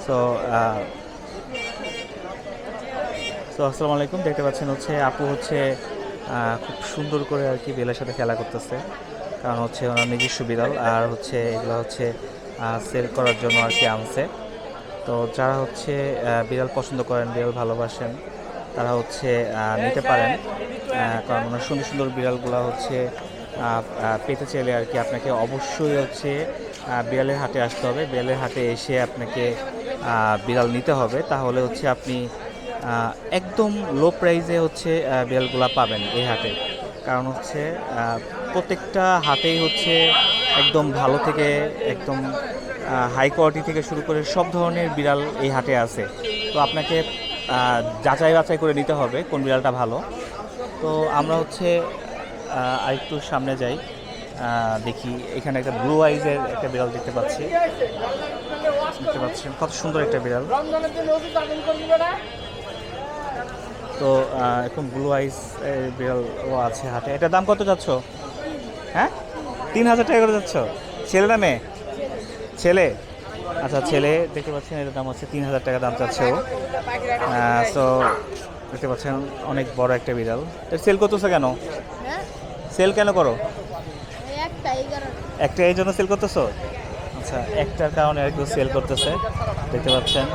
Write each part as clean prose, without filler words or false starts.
So আসসালামু আলাইকুম। দেখতে পাচ্ছেন হচ্ছে আপু হচ্ছে খুব সুন্দর করে আর কি বিড়ালের সাথে খেলা করতেছে, কারণ হচ্ছে ওনার নিজস্ব বিড়াল, আর হচ্ছে এগুলো হচ্ছে সেল করার জন্য আর কি আনছে। তো যারা হচ্ছে বিড়াল পছন্দ করেন, বিড়াল ভালোবাসেন, তারা হচ্ছে নিতে পারেন। কারণ ওনার সুন্দর সুন্দর বিড়ালগুলো হচ্ছে পেতে চাইলে আর কি আপনাকে অবশ্যই হচ্ছে বিড়ালের হাটে আসতে হবে। বিড়ালের হাটে এসে আপনাকে বিড়াল নিতে হবে, তাহলে হচ্ছে আপনি একদম লো প্রাইসে হচ্ছে বিড়ালগুলো পাবেন এই হাটে। কারণ হচ্ছে প্রত্যেকটা হাটেই হচ্ছে একদম ভালো থেকে একদম হাই কোয়ালিটি থেকে শুরু করে সব ধরনের বিড়াল এই হাটে আছে। তো আপনাকে যাচাই বাছাই করে নিতে হবে কোন বিড়ালটা ভালো। তো আমরা হচ্ছে আরেকটু সামনে যাই, দেখি এখানে একটা ব্লু আইজের একটা বিড়াল দেখতে পাচ্ছি। দেখতে পাচ্ছেন কত সুন্দর একটা বিড়াল। তো এখন ব্লু আইস বিড়ালও আছে হাটে। এটার দাম কত যাচ্ছ? হ্যাঁ, 3,000 টাকা করে যাচ্ছ? ছেলে না মেয়ে? ছেলে। আচ্ছা, ছেলে। দেখতে পাচ্ছেন এটার দাম হচ্ছে 3,000 টাকা দাম চাচ্ছে ও। সো দেখতে পাচ্ছেন অনেক বড় একটা বিড়াল। এর সেল করতেছো কেন? সেল কেন করো? একটা এই জন্য সেল করতেছো? আচ্ছা, একটার কারণে আর কেউ সেল করতেছে, দেখতে পাচ্ছেন।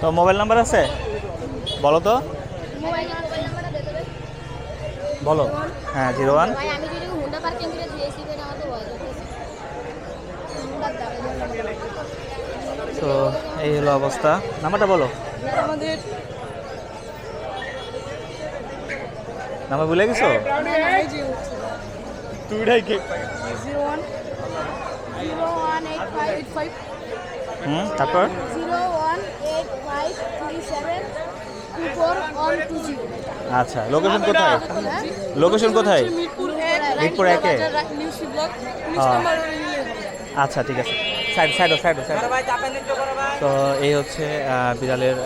তো মোবাইল নাম্বার আছে? বলো তো, বলো। হ্যাঁ, 01। তো এই হলো অবস্থা। নাম্বারটা বলো। নাম্বার ভুলে গেছো? তুইটাই কে? তারপর আচ্ছা, লোকেশন কোথায়? লোকেশন কোথায়? মিরপুর 1-এ। আচ্ছা, ঠিক আছে। Side side side side. তো এই হচ্ছে বিড়ালের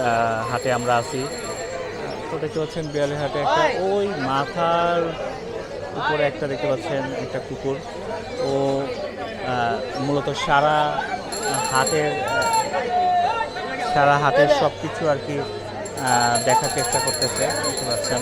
হাটে আমরা আছি। তো দেখতে পাচ্ছেন বিড়ালের হাটে একটা ওই মাথার উপরে একটা দেখতে পাচ্ছেন একটা কুকুর। ও মূলত সারা হাটের সব কিছু আর কি দেখার চেষ্টা করতেছে, দেখতে পাচ্ছেন।